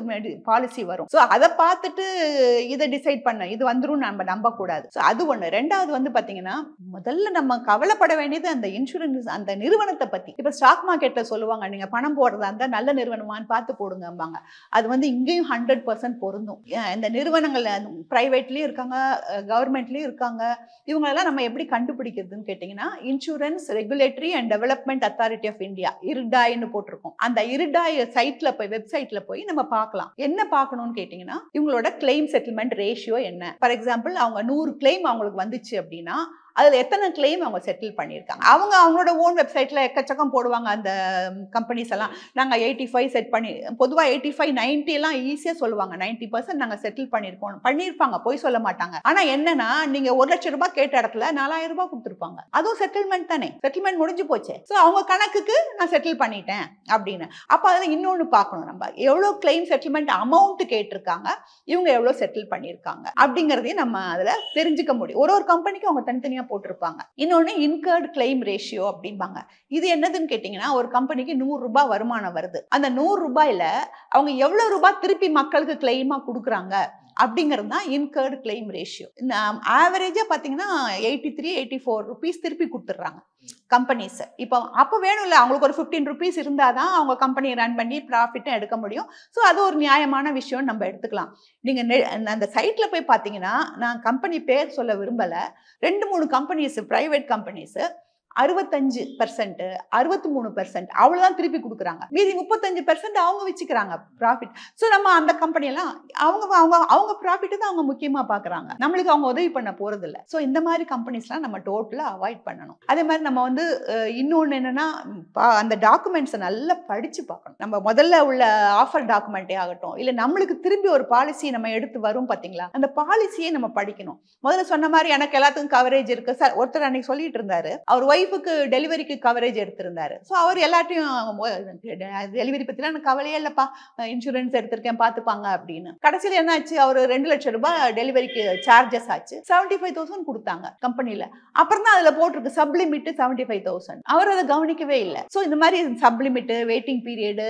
பாலிசி வரும். ஸோ அதை பார்த்துட்டு இதை டிசைட் பண்ண இது வந்துரும் நம்ம நம்பக்கூடாது. ஸோ அது ஒண்ணு. ரெண்டாவது வந்து பாத்தீங்கன்னா, முதல்ல நம்ம கவலைப்பட வேண்டியது அந்த இன்சூரன்ஸ் அந்த நிறுவனத்தை பத்தி. இப்ப ஸ்டாக் மார்க்கெட்ல சொல்லுவாங்க, நீங்க பணம் போடுறதா இருந்தா நல்ல நிறுவனமான்னு பார்த்து போடுங்கம்பாங்க. அது வந்து இங்கேயும் 100% பொருந்தும். இந்த நிறுவனங்கள் பிரைவேட்லயும் இருக்காங்க, கவர்மெண்ட்லயும் இருக்காங்க. இவங்களெல்லாம் நம்ம எப்படி கண்டுபிடிக்கிறதுன்னு கேட்டீங்கன்னா, insurance regulatory and development authority of India, IRDAI போட்டிருக்கோம். அந்த IRDAI சைட்ல போய், வெப்சைட்ல போய் நம்ம பார்க்கலாம். என்ன பார்க்கணும்னு கேட்டீங்கன்னா, இவங்களோட கிளைம் செட்டில்மெண்ட் ரேஷியோ என்ன. ஃபார் எக்ஸாம்பிள், அவங்க 100 கிளைம் அவங்களுக்கு வந்துச்சு அப்படின்னா அதுல எத்தனை கிளைம் அவங்க செட்டில் பண்ணியிருக்காங்க. அவங்களோட ஓன் வெப்சைட்ல எக்கச்சக்கம் போடுவாங்க. அந்த கம்பெனிஸ் எல்லாம் நாங்க 85 செட் பண்ணி, பொதுவா 85 90 எல்லாம் ஈஸியா சொல்லுவாங்க. 90% நாங்க செட்டில் பண்ணியிருப்பாங்க, போய் சொல்ல மாட்டாங்க. ஆனா என்னன்னா, நீங்க 1 லட்சம் ரூபாய் கேட்ட இடத்துல 4000 ரூபாய் கொடுத்துருப்பாங்க. அதுவும் செட்டில்மெண்ட் தானே, செட்டில்மெண்ட் முடிஞ்சு போச்சு. ஸோ அவங்க கணக்குக்கு நான் செட்டில் பண்ணிட்டேன் அப்படின்னு. அப்ப அதுல இன்னொன்னு பார்க்கணும், நம்ம எவ்வளவு கிளைம் செட்டில்மெண்ட் அமௌண்ட் கேட்டிருக்காங்க, இவங்க எவ்வளவு செட்டில் பண்ணியிருக்காங்க அப்படிங்கறதையும் நம்ம அதுல தெரிஞ்சுக்க முடியும். ஒரு கம்பெனிக்கு அவங்க தனித்தனியா போட்டிருப்பாங்க. இன்னொன்னு இன்கர்ட் கிளைம் ரேஷியோ அப்படிம்பாங்க. இது என்னதுன்னு கேட்டீங்கன்னா, ஒரு கம்பெனிக்கு 100 ரூபாய் வருமானம் வருது. அந்த 100 ரூபாயில அவங்க எவ்வளவு ரூபாய் திருப்பி மக்களுக்கு கிளைமா கொடுக்குறாங்க அப்படிங்கிறது தான் இன்கர்ட் கிளைம் ரேஷியோ. ஆவரேஜா பாத்தீங்கன்னா 83-84 ருபீஸ் திருப்பி கொடுத்துட்றாங்க கம்பெனிஸ். இப்போ அப்போ வேணும்ல, அவங்களுக்கு ஒரு 15 ருபீஸ் இருந்தாதான் அவங்க கம்பெனியை ரன் பண்ணி ப்ராஃபிட்டும் எடுக்க முடியும். ஸோ அது ஒரு நியாயமான விஷயம், நம்ம எடுத்துக்கலாம். நீங்க அந்த சைட்ல போய் பாத்தீங்கன்னா, நான் கம்பெனி பேர் சொல்ல விரும்பல, 2-3 கம்பெனிஸ், பிரைவேட் கம்பெனிஸ் 65%, 63% அவ்வளவுதான் திருப்பி கொடுக்குறாங்க. மீதி 35% அவங்க வச்சுக்கிறாங்க ப்ராஃபிட். ஸோ நம்ம அந்த கம்பெனி எல்லாம் அவங்க ப்ராஃபிட் தான் அவங்க முக்கியமா பாக்குறாங்க, நம்மளுக்கு அவங்க உதவி பண்ண போறது இல்லை. ஸோ இந்த மாதிரி கம்பெனிஸ்லாம் நம்ம டோட்டலா அவாய்ட் பண்ணணும். அதே மாதிரி நம்ம வந்து இன்னொன்னு என்னன்னா, அந்த டாக்குமெண்ட்ஸை நல்லா படிச்சு பார்க்கணும். நம்ம முதல்ல உள்ள ஆஃபர் டாக்குமெண்ட்டே ஆகட்டும், இல்லை நம்மளுக்கு திரும்பி ஒரு பாலிசி நம்ம எடுத்து வரும் பாத்தீங்களா, அந்த பாலிசியை நம்ம படிக்கணும். முதல்ல சொன்ன மாதிரி எனக்கு எல்லாத்துக்கும் கவரேஜ் இருக்கு சார். ஒருத்தர் அன்னைக்கு சொல்லிட்டு இருந்தாரு, அவர் ஒய்ஃபுக்கு டெலிவரிக்கு கவரேஜ் எடுத்திருந்தாரு. ஸோ அவர் எல்லாத்தையும் டெலிவரி பத்திலாம் எனக்கு கவலையே இல்லப்பா, இன்சூரன்ஸ் எடுத்திருக்கேன் பார்த்துப்பாங்க அப்படின்னு. கடைசியில் என்ன ஆச்சு, அவர் 2 லட்சம் ரூபாய் டெலிவரிக்கு சார்ஜஸ் ஆச்சு. 75,000 கொடுத்தாங்க கம்பெனில. அப்புறம் தான் அதுல போட்டிருக்கு சப்லிமிட் 75,000. அவர் அதை கவனிக்கவே இல்லை. ஸோ இந்த மாதிரி சப்லிமிட், வெயிட்டிங் பீரியடு,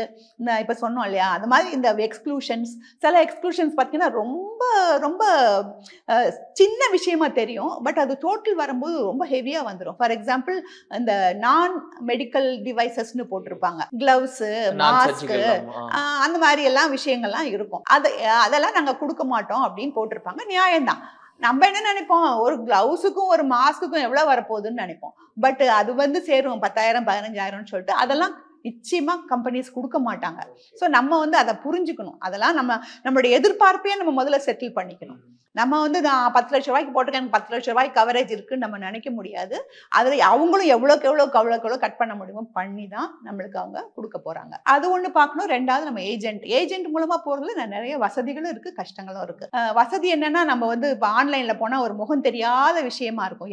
இப்ப சொன்னோம் இல்லையா, அந்த மாதிரி இந்த எக்ஸ்க்ளூஷன்ஸ், சில எக்ஸ்க்ளூஷன்ஸ் பார்த்தீங்கன்னா ரொம்ப ரொம்ப சின்ன விஷயமா தெரியும், பட் அது டோட்டல் வரும்போது ரொம்ப ஹெவியா வந்துடும். ஃபார் எக்ஸாம்பிள், இந்த நான் மெடிக்கல் டிவைசஸ்னு போட்டிருப்பாங்க, கிளவுஸ், மாஸ்க், அந்த மாதிரி எல்லாம் விஷயங்கள்லாம் இருக்கும். அதெல்லாம் நாங்க கொடுக்க மாட்டோம் அப்படின்னு போட்டிருப்பாங்க. நியாயம்தான். நம்ம என்ன நினைப்போம், ஒரு கிளவுஸுக்கும் ஒரு மாஸ்க்குக்கும் எவ்வளவு வரப்போகுதுன்னு நினைப்போம். பட் அது வந்து சேரும் 10,000 15,000 சொல்லிட்டு அதெல்லாம் நிச்சயமா கம்பெனிஸ் கொடுக்க மாட்டாங்க. ஸோ நம்ம வந்து அதை புரிஞ்சுக்கணும். அதெல்லாம் நம்மளுடைய எதிர்பார்ப்பையே நம்ம முதல்ல செட்டில் பண்ணிக்கணும். நம்ம வந்து நான் 10 லட்சம் ரூபாய்க்கு போட்டிருக்கேன், 10 லட்சம் ரூபாய்க்கு கவரேஜ் இருக்குன்னு நம்ம நினைக்க முடியாது. அதில் அவங்களும் எவ்வளோக்கு எவ்வளோ கட் பண்ண முடியுமோ பண்ணி தான் நம்மளுக்கு அவங்க கொடுக்க போறாங்க. அது ஒன்று பார்க்கணும். ரெண்டாவது, நம்ம ஏஜென்ட் மூலமா போறதுல நிறைய வசதிகளும் இருக்கு, கஷ்டங்களும் இருக்கு. வசதி என்னன்னா, நம்ம வந்து இப்போ ஆன்லைன்ல போனா ஒரு முகம் தெரியாத விஷயமா இருக்கும்.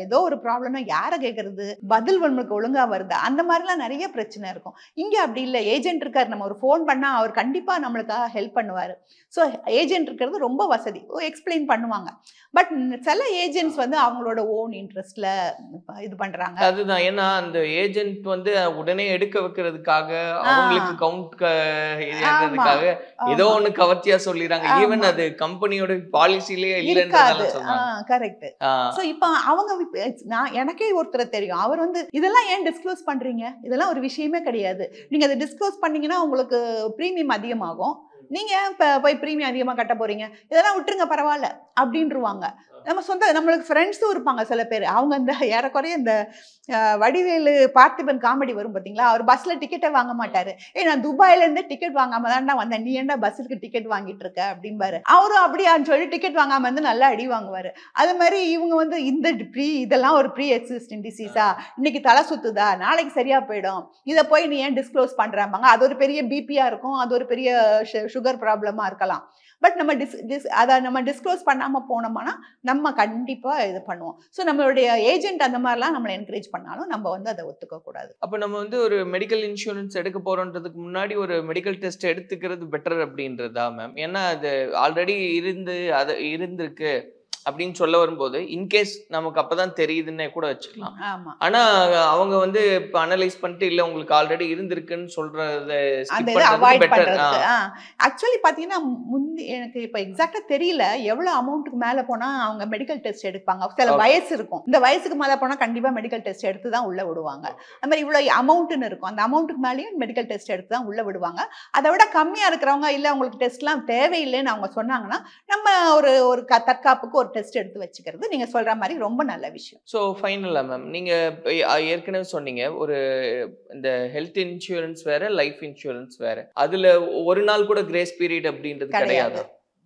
ஏதோ ஒரு ப்ராப்ளம்னா யாரை கேட்கறது, பதில் நம்மளுக்கு ஒழுங்கா வருது, அந்த மாதிரிலாம் நிறைய பிரச்சனை இருக்கும். இங்க அப்படி இல்லை, ஏஜென்ட் இருக்காரு, நம்ம ஒரு ஃபோன் பண்ணா அவர் கண்டிப்பா நம்மளுக்காக ஹெல்ப் பண்ணுவாரு. ஸோ ஏஜென்ட் இருக்கிறது ரொம்ப வசதி, எக்ஸ்பிளைன் பண்ணுவாங்க. பட் சில ஏஜென்ட்ஸ் வந்து அவங்களோட ஓன் இன்ட்ரெஸ்ட்ல இது பண்றாங்க. அதுதான், ஏன்னா அந்த ஏஜென்ட் வந்து உடனே எடுக்க வைக்கிறதுக்காக, அவங்களுக்கு கவுண்ட் ஏறதுக்காக ஏதோ ஒண்ணு கவர்ச்சியா சொல்லிடுறாங்க. ஈவன் அது கம்பெனியோட பாலிசிலேயே இல்லைன்றதால சொல்றாங்க. கரெக்ட். சோ இப்போ அவங்க எனக்கே ஒருத்தர் தெரியும், அவர் வந்து இதெல்லாம் ஏன் டிஸ்க்ளோஸ் பண்றீங்க, இதெல்லாம் ஒரு விஷயமே கிடையாது, நீங்க அதை டிஸ்க்ளோஸ் பண்ணீங்கன்னா உங்களுக்கு பிரீமியம் அதிகமாகும், நீங்க போய் பிரீமியம் அதிகமா கட்ட போறீங்க, இதெல்லாம் விட்டுருங்க பரவாயில்ல அப்படின்ருவாங்க. நம்மளுக்கு ஃப்ரெண்ட்ஸும் இருப்பாங்க சில பேர். அவங்க இந்த ஏறக்குறைய இந்த வடிவேலு பார்த்திபன் காமெடி வரும் பார்த்தீங்களா, அவர் பஸ்ல டிக்கெட்டை வாங்க மாட்டாரு. நான் துபாயில இருந்து டிக்கெட் வாங்காம தான்டா வந்தேன், நீ ஏன்டா பஸ்ஸுக்கு டிக்கெட் வாங்கிட்டு இருக்க அப்படிம்பாரு. அவரும் அப்படியான்னு சொல்லி டிக்கெட் வாங்காம வந்து நல்லா அடி வாங்குவாரு. அது மாதிரி இவங்க வந்து இதெல்லாம் ஒரு ப்ரீ எக்ஸிஸ்டிங் டிசீஸா, இன்னைக்கு தலை சுத்துதா, நாளைக்கு சரியா போயிடும், இதை போய் நீ ஏன் டிஸ்க்ளோஸ் பண்றாங்க. அது ஒரு பெரிய பிபியா இருக்கும், அது ஒரு பெரிய சுகர் ப்ராப்ளமா இருக்கலாம். பட் நம்ம டிஸ்க்ளோஸ் பண்ணாம போனோம்னா நம்ம கண்டிப்பா இது பண்ணுவோம். ஸோ நம்மளுடைய ஏஜென்ட் அந்த மாதிரிலாம் நம்மளை என்கரேஜ் பண்ணாலும் நம்ம வந்து அதை ஒத்துக்க கூடாது. அப்போ நம்ம வந்து ஒரு மெடிக்கல் இன்சூரன்ஸ் எடுக்க போறோன்றதுக்கு முன்னாடி ஒரு மெடிக்கல் டெஸ்ட் எடுத்துக்கிறது பெட்டர் அப்படின்றதா மேம்? ஏன்னா அது ஆல்ரெடி இருந்திருக்கு, அப்படின்னு சொல்ல வரும்போது இன்கேஸ் நமக்கு அப்பதான் தெரியுதுன்னே கூட வச்சுக்கலாம். ஆமா. ஆனா அவங்க வந்து இப்ப அனலைஸ் பண்ணிட்டு இல்ல உங்களுக்கு ஆல்ரெடி இருந்திருக்குன்னு சொல்றத அந்த skip இதை பண்றது அவாய்ட் better. பண்றதுக்கு ஆக்சுவலி பாத்தீங்கன்னா முந்தி எனக்கு இப்ப எக்ஸாக்டா தெரியல எவ்வளவு அமௌண்ட்டுக்கு மேல போனா அவங்க மெடிக்கல் டெஸ்ட் எடுப்பாங்க. சில Okay. வயசு இருக்கும், இந்த வயசுக்கு மேல போனா கண்டிப்பா மெடிக்கல் டெஸ்ட் எடுத்து தான் உள்ள விடுவாங்க. அந்த மாதிரி இவ்வளவு அமௌண்ட்னு இருக்கும், அந்த அமௌண்ட்டுக்கு மேலேயும் மெடிக்கல் டெஸ்ட் எடுத்து தான் உள்ள விடுவாங்க. அதை விட கம்மியா இருக்கிறவங்க இல்ல உங்களுக்கு டெஸ்ட்லாம் தேவையில்லைன்னு அவங்க சொன்னாங்கன்னா நம்ம ஒரு ஒரு தற்காப்புக்கு ஒரு டெஸ்ட் எடுத்து வச்சுக்கிறது நீங்க சொல்ற மாதிரி ரொம்ப நல்ல விஷயம். ஸோ ஃபைனலா மேம் நீங்க ஏற்கனவே சொன்னீங்க ஒரு இந்த ஹெல்த் இன்சூரன்ஸ் வேற லைஃப் இன்சூரன்ஸ் வேற, அதுல ஒரு நாள் கூட கிரேஸ் பீரியட் அப்படின்றது கிடையாது.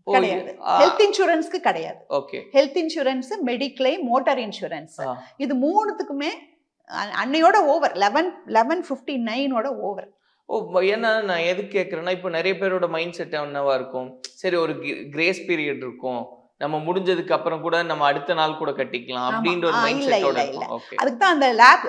கிடையாது, ஹெல்த் இன்சூரன்ஸ்க்கு கிடையாது. Okay. Health insurance, mediclaim, motor insurance இது மூணுத்துக்குமே அன்னையோட ஓவர் 11:59 ஓவர். ஏன்னா நான் எதுக்கு கேட்குறேன்னா இப்போ நிறைய பேரோட மைண்ட் செட் என்னவா இருக்கும், சரி ஒரு கிரேஸ் பீரியட் இருக்கும், நம்ம முடிஞ்சதுக்கு அப்புறம் கூட நம்ம அடுத்த நாள் கூட கட்டிக்கலாம் அப்படின்ற ஒரு மைண்ட் செட்டோட இருக்கும். ஓகே. அதுக்கு தான் அந்த லேப்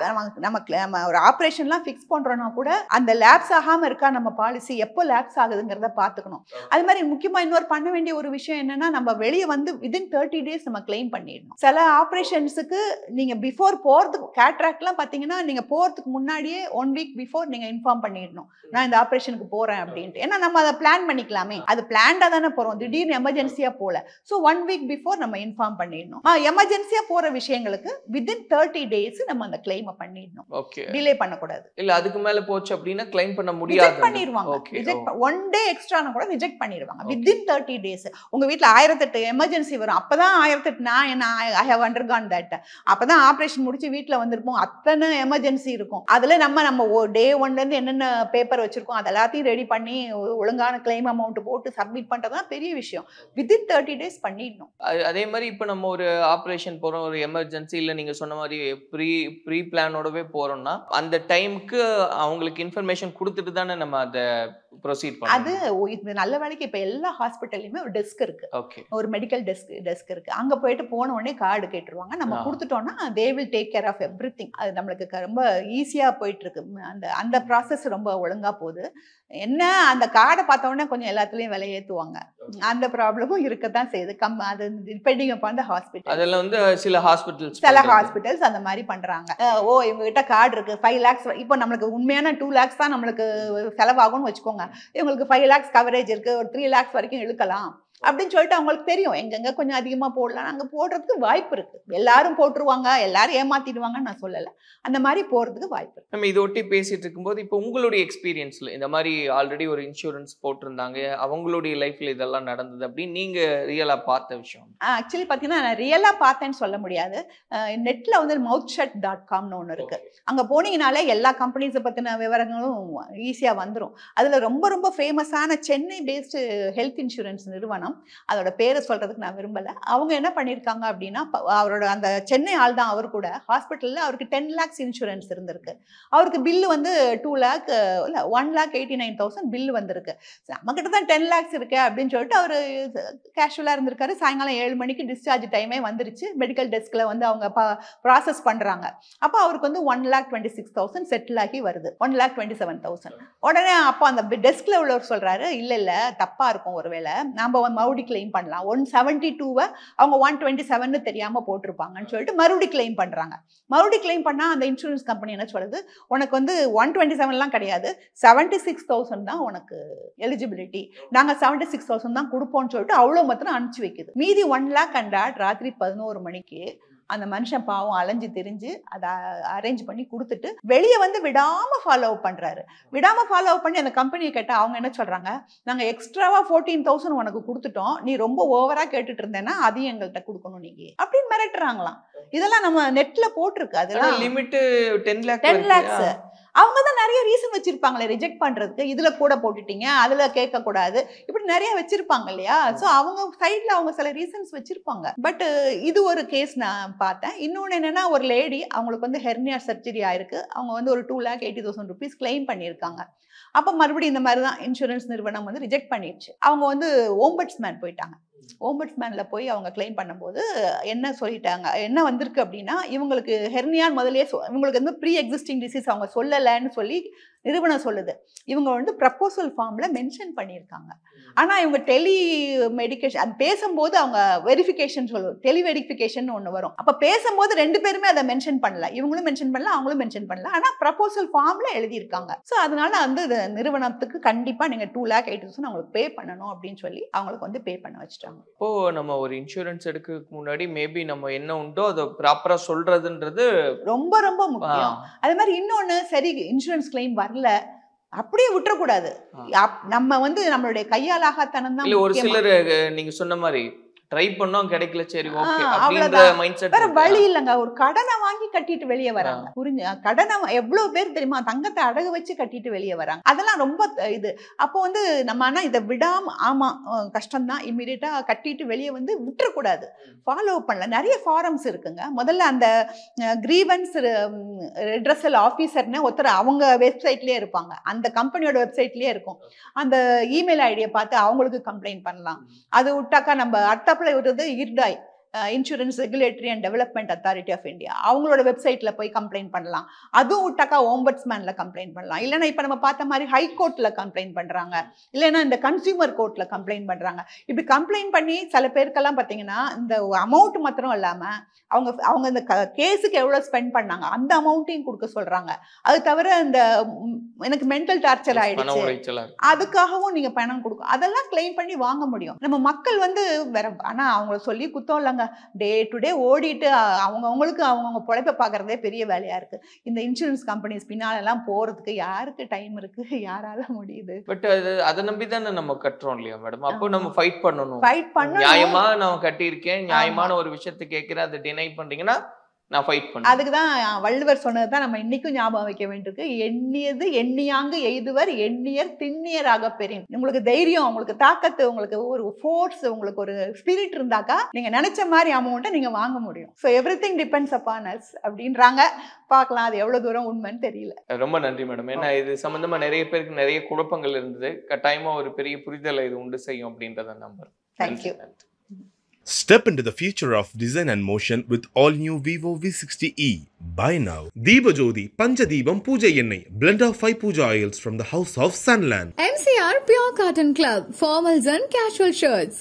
நமக்கு நம்ம ஒரு ஆபரேஷன்லாம் ஃபிக்ஸ் பண்றோம்னா கூட அந்த லேப்ஸ் ஆகாம இருக்கா நம்ம பாலிசி, எப்போ லேப்ஸ் ஆகுதுங்கிறத பாத்துக்கணும். அது மாதிரி முக்கியமா இன்னொரு பண்ண வேண்டிய ஒரு விஷயம் என்னன்னா நம்ம வெளியே வந்து வித்தின் 30 days நம்ம கிளைம் பண்ணிடணும். சில ஆபரேஷன்ஸுக்கு நீங்க பிஃபோர் போறதுக்கு கேட்ராக்ட்லாம் பாத்தீங்கன்னா நீங்க போறதுக்கு முன்னாடியே 1 week பிஃபோர் நீங்க இன்ஃபார்ம் பண்ணிடணும் நான் இந்த ஆபரேஷனுக்கு போறேன் அப்படின்ட்டு. ஏன்னா நம்ம அதை பிளான் பண்ணிக்கலாமே, அது பிளான்டா தானே போறோம், திடீர்னு எமர்ஜென்சியா போல. ஸோ 1 week பிஃபோர் நம்ம இன்ஃபார்ம் பண்ணிடணும். எமர்ஜென்சியா போற விஷயங்களுக்கு வித்தின் 30 days நம்ம அந்த கிளைம் பண்ணிடணும். ஓகே. டிலே பண்ணக்கூடாது. இல்ல அதுக்கு மேல போச்சு அப்படின்னா கிளைம் பண்ண முடியாது, ரிஜெக்ட் பண்ணிடுவாங்க. ரிஜெக்ட் 1 day எக்ஸ்ட்ரானா கூட ரிஜெக்ட் பண்ணிடுவாங்க வித்தின் 30 days. உங்க வீட்ல 1008 எமர்ஜென்சி வரும், அப்பதான் 1008 ஐ ஹேவ் அண்டர்கான் தட், அப்பதான் ஆபரேஷன் முடிச்சு வீட்ல வந்திருப்போம், அத்தனை எமர்ஜென்சி இருக்கும். அதுல நம்ம டே 1ல இருந்து என்னென்ன பேப்பர் வச்சிருக்கோம் அது எல்லாத்தையும் ரெடி பண்ணி ஒழுங்கான கிளைம் அமௌண்ட் போட்டு சப்மிட் பண்றதுதான் பெரிய விஷயம். வித்தின் 30 days பண்ணிடணும். அதே மாதிரி இப்போ நம்ம ஒரு ஆப்ரேஷன் போறோம், ஒரு எமர்ஜென்சி இல்லை நீங்க சொன்ன மாதிரி ப்ரீ பிளானோடவே போறோம்னா அந்த டைமுக்கு அவங்களுக்கு இன்ஃபர்மேஷன் கொடுத்துட்டு தானே நம்ம அதை ப்ரொசீட் பண்ணணும். அது இது நல்ல வேலைக்கு இப்ப எல்லா ஹாஸ்பிட்டல்லையுமே ஒரு டெஸ்க் இருக்கு. ஓகே. ஒரு மெடிக்கல் டெஸ்க் இருக்கு. அங்க போயிட்டு போன உடனே கார்டு கேட்டுருவாங்க, நம்ம கொடுத்துட்டோம்னா they will take care of everything. அது நம்மளுக்கு ரொம்ப ஈஸியா போயிட்டு இருக்கு. அந்த ப்ராசஸ் ரொம்ப ஒழுங்கா போகுது. என்ன அந்த கார்டை பார்த்த உடனே கொஞ்சம் எல்லாத்துலயும் விலை ஏத்துவாங்க, அந்த ப்ராப்ளமும் இருக்கத்தான் செய்யுது. அது டிபெண்டிங் அப்பான் தி ஹாஸ்பிட்டல். அதெல்லாம் வந்து சில ஹாஸ்பிட்டல்ஸ் அந்த மாதிரி பண்றாங்க. இவங்க கிட்ட கார்டு இருக்கு 5 lakhs, இப்போ நம்மளுக்கு உண்மையான 2 lakhs தான் நம்மளுக்கு செலவாகும்னு வச்சுக்கோங்க, இவங்களுக்கு 5 lakhs கவரேஜ் இருக்கு, ஒரு 3 lakhs வரைக்கும் இழுக்கலாம் அப்படின்னு சொல்லிட்டு அவங்களுக்கு தெரியும் எங்கெங்க கொஞ்சம் அதிகமா போடலாம், அங்க போடுறதுக்கு வாய்ப்பு இருக்கு. எல்லாரும் போட்டுருவாங்க, எல்லாரும் ஏமாத்திடுவாங்கன்னு நான் சொல்லல, அந்த மாதிரி போறதுக்கு வாய்ப்பு இருக்கு. நம்ம இதை ஒட்டி பேசிட்டு இருக்கும்போது இப்போ உங்களுடைய எக்ஸ்பீரியன்ஸ்ல இந்த மாதிரி ஆல்ரெடி ஒரு இன்சூரன்ஸ் போட்டிருந்தாங்க, அவங்களுடைய லைஃப்ல இதெல்லாம் நடந்தது அப்படின்னு நீங்க ரியலா பார்த்த விஷயம்? ஆக்சுவலி பாத்தீங்கன்னா நான் ரியலா பார்த்தேன்னு சொல்ல முடியாது. நெட்ல வந்து mouthshut.comனு ஒன்று இருக்கு, அங்க போனீங்கனாலே எல்லா கம்பெனிஸை பத்தின விவரங்களும் ஈஸியா வந்துடும். அதுல ரொம்ப ரொம்ப ஃபேமஸான சென்னை பேஸ்டு ஹெல்த் இன்சூரன்ஸ் நிறுவனம், அதோட பேரை சொல்றதுக்கு நான் விரும்பல, அவங்க என்ன பண்ணிருக்காங்க அப்படின்னா அவரோட அந்த சென்னை ஆள் தான், அவர் கூட ஹாஸ்பிட்டல்ல அவருக்கு 10 lakhs இன்சூரன்ஸ் இருந்திருக்கு. அவருக்கு பில்லு வந்து 2 lakh இல்ல 1,89,000 பில்லு வந்திருக்கு. நம்ம கிட்ட தான் 10 lakhs இருக்கு அப்படின்னு சொல்லிட்டு அவரு கேஷுவலா இருந்திருக்காரு. சாயங்காலம் 7 மணிக்கு டிஸ்சார்ஜ் டைமே வந்துருச்சு. மெடிக்கல் டெஸ்க்ல வந்து அவங்க ப்ராசஸ் பண்றாங்க. அப்போ அவருக்கு வந்து 1,26,000 செட்டில் ஆகி வருது, 1,27,000. உடனே அப்போ அந்த டெஸ்க்ல உள்ளவர் சொல்றாரு, இல்ல தப்பா இருக்கும், ஒருவேளை நாம மறுபடி கிளைம் பண்ணலாம், 172 அவங்க 127 தெரியாம போட்டிருப்பாங்கன்னு சொல்லிட்டு மறுபடி கிளைம் பண்றாங்க. மறுபடி கிளைம் பண்ணா அந்த இன்சூரன்ஸ் கம்பெனி என்ன சொல்லுது, உனக்கு வந்து 127 கிடையாது, 76,000 தான் உனக்கு எலிஜிபிலிட்டி, நாங்க 76,000 தான் கொடுப்போம்னு சொல்லிட்டு அவ்வளவு மாத்திரம் அனுப்பிச்சு வைக்குது. மீதி 1 lakh and ராத்திரி 11 மணிக்கு அந்த மனுஷன் பாவம் அலைஞ்சு திரிஞ்சு அதை அரேஞ்ச் பண்ணி கொடுத்துட்டு வெளியே வந்து விடாம ஃபாலோ அப் பண்றாரு. விடாம ஃபாலோ அப் பண்ணி அந்த கம்பெனியை கேட்டா அவங்க என்ன சொல்றாங்க, நாங்க எக்ஸ்ட்ராவா 14,000 உனக்கு கொடுத்துட்டோம், நீ ரொம்ப ஓவரா கேட்டுட்டு இருந்தேன்னா அதையும் எங்கள்கிட்ட கொடுக்கணும் நீங்க அப்படின்னு மிரட்டுறாங்களாம். இதெல்லாம் நம்ம நெட்ல போட்டிருக்கு. அதெல்லாம் லிமிட் 10 lakhs. அவங்க தான் நிறைய ரீசன் வச்சிருப்பாங்களே ரிஜெக்ட் பண்றதுக்கு, இதுல கூட போட்டுட்டீங்க, அதுல கேட்க கூடாது, இப்படி நிறைய வச்சிருப்பாங்க இல்லையா. சோ அவங்க சைட்ல அவங்க சில ரீசன்ஸ் வச்சிருப்பாங்க. பட் இது ஒரு கேஸ் நான் பார்த்தேன். இன்னொன்னு என்னன்னா, ஒரு லேடி அவங்களுக்கு வந்து ஹெர்னியா சர்ஜரி ஆயிருக்கு, அவங்க வந்து ஒரு 2,80,000 rupees கிளைம் பண்ணியிருக்காங்க. அப்ப மறுபடியும் இந்த மாதிரி தான் இன்சூரன்ஸ் நிறுவனம் வந்து ரிஜெக்ட் பண்ணிடுச்சு. அவங்க வந்து ஓம்பட்ஸ்மேன் போயிட்டாங்க. ஓம்பட்ஸ்மேன்ல போய் அவங்க கிளைம் பண்ணும்போது என்ன சொல்லிட்டாங்க, என்ன வந்திருக்கு அப்படின்னா, இவங்களுக்கு ஹெர்னியான் முதலே இவங்களுக்கு வந்து ப்ரீ எக்ஸிஸ்டிங் டிசீஸ் அவங்க சொல்லலைன்னு சொல்லி நிறுவனம் சொல்லுது. இவங்க வந்து ப்ரப்போசல் ஃபார்ம்ல மென்ஷன் பண்ணியிருக்காங்க. ஆனா இவங்க டெலி மெடிக்கேஷன் அது பேசும்போது அவங்க வெரிஃபிகேஷன் சொல்லுவோம், டெலி வெரிஃபிகேஷன் ஒன்று வரும். அப்ப பேசும்போது 2 பேருமே அதை மென்ஷன் பண்ணல, இவங்களும் மென்ஷன் பண்ணல, அவங்களும் மென்ஷன் பண்ணல. ஆனா ப்ரப்போசல் ஃபார்ம்ல எழுதியிருக்காங்க. ஸோ அதனால வந்து நிறுவனத்துக்கு கண்டிப்பா நீங்க 2,80,000 அவங்களுக்கு பே பண்ணணும் அப்படின்னு சொல்லி அவங்களுக்கு வந்து பே பண்ண வச்சுட்டாங்க. இப்போ நம்ம ஒரு இன்சூரன்ஸ் எடுக்கிறதுக்கு முன்னாடி மேபி நம்ம என்ன உண்டோ அதை ப்ராப்பரா சொல்றதுன்றது ரொம்ப ரொம்ப முக்கியம். அதே மாதிரி இன்னொன்னு, சரி இன்சூரன்ஸ் கிளைம் வரல அப்படியே விட்டுறக்கூடாது. நம்ம வந்து நம்மளுடைய கையாலாகத்தனம் தான். ஒரு சிலர் நீங்க சொன்ன மாதிரி ட்ரை பண்ணோம் கிடைக்கல, சரி ஓகே அப்படிங்கற மைண்ட் செட். வேற வழி இல்லங்க, ஒரு கடனை வாங்கி கட்டிட்டு வெளியே வராங்க. புரிஞ்சு, கடனை எவ்வளவு பேர் தெரியுமா தங்கத்தை அடகு வச்சு கட்டிட்டு வெளியே வராங்க. அதெல்லாம் ரொம்ப இது. அப்போ வந்து நம்ம ஆனா இதை விடாம, ஆமா கஷ்டம் தான், இம்மிடியட்டா கட்டிட்டு வெளியே வந்து விட்டுறக்கூடாது, ஃபாலோ பண்ணல. நிறைய ஃபாரம்ஸ் இருக்குங்க. முதல்ல அந்த கிரீவன்ஸ் ரெட்ரஸல் ஆஃபீஸர்னு ஒருத்தர் அவங்க வெப்சைட்லயே இருப்பாங்க, அந்த கம்பெனியோட வெப்சைட்லயே இருக்கும். அந்த இமெயில் ஐடியை பார்த்து அவங்களுக்கு கம்ப்ளைண்ட் பண்ணலாம். அது விட்டாக்கா நம்ம அடுத்த விடுறது IRDAI, insurance regulatory and development authority of India, அவங்களோட வெப்சைட்ல போய் கம்ப்ளைண்ட் பண்ணலாம். அதுவும் விட்டாக்கா ஓம்பட்ஸ்மேன்ல கம்ப்ளைண்ட் பண்ணலாம். இல்லைன்னா இப்ப நம்ம பார்த்த மாதிரி ஹைகோர்ட்ல கம்ப்ளைண்ட் பண்றாங்க, இல்லைன்னா இந்த கன்சியூமர் கோர்ட்ல கம்ப்ளைண்ட் பண்றாங்க. இப்படி கம்ப்ளைண்ட் பண்ணி சில பேருக்கெல்லாம் பார்த்தீங்கன்னா இந்த அமௌண்ட் மாத்திரம் இல்லாம அவங்க இந்த கேஸுக்கு எவ்வளவு ஸ்பெண்ட் பண்ணாங்க அந்த அமௌண்ட்டையும் கொடுக்க சொல்றாங்க. அது தவிர இந்த எனக்கு மென்டல் டார்ச்சர் ஆயிடுச்சு அதுக்காகவும் நீங்க பணம் கொடுக்கும், அதெல்லாம் கிளைம் பண்ணி வாங்க முடியும். நம்ம மக்கள் வந்து வேற, ஆனா அவங்கள சொல்லி குத்தம் இல்லைங்க, டே டு டே ஓடிட்டு அவங்களுக்கு அவங்கவுங்க பொழைப்பை பார்க்கறதே பெரிய வேலையா இருக்கு. இந்த இன்சூரன்ஸ் கம்பெனிஸ் பின்னால எல்லாம் போறதுக்கு யாருக்கு டைம் இருக்கு, யாரால முடியுது? பட் அதை நம்பி தானே நம்ம கட்டுறோம் இல்லையா மேடம்? அப்போ நம்ம ஃபைட் பண்ணணும். நியாயமா நான் கட்டியிருக்கேன், நியாயமான ஒரு விஷயத்தை கேட்கிறேன், அதை டினை பண்றீங்கன்னா நான் ஃபைட் பண்ணேன். அதுக்குதான் வள்ளுவர் சொன்னதுதான் நம்ம இன்னைக்கும் ஞாபகம் வைக்க வேண்டியிருக்கு. எண்ணியது எண்ணியாங்கு எய்துவர் எண்ணியர் திண்ணியராக பெறின். உங்களுக்கு தைரியம், உங்களுக்கு தாக்கத்து, உங்களுக்கு ஒரு ஃபோர்ஸ், உங்களுக்கு ஒரு ஸ்பிரிட் இருந்தாக்கா நீங்க நினைச்ச மாதிரி அமௌண்ட்டை நீங்க வாங்க முடியும். So everything depends upon us அப்படின்றாங்க. பார்க்கலாம் அது எவ்வளவு தூரம் உண்மைன்னு தெரியல. ரொம்ப நன்றி மேடம். ஏன்னா இது சம்பந்தமா நிறைய பேருக்கு நிறைய குழப்பங்கள் இருந்தது, கட்டாயமா ஒரு பெரிய புரிதலை இது உண்டு செய்யும் அப்படின்றத நம்புறேன். Thank you. Step into the future of design and motion with all new Vivo V60e. Buy now. Deebajodi Panchadibam Puja Ennai, blend of 5 puja oils from the House of Sunland. MCR Pure Cotton Club, formals and casual shirts.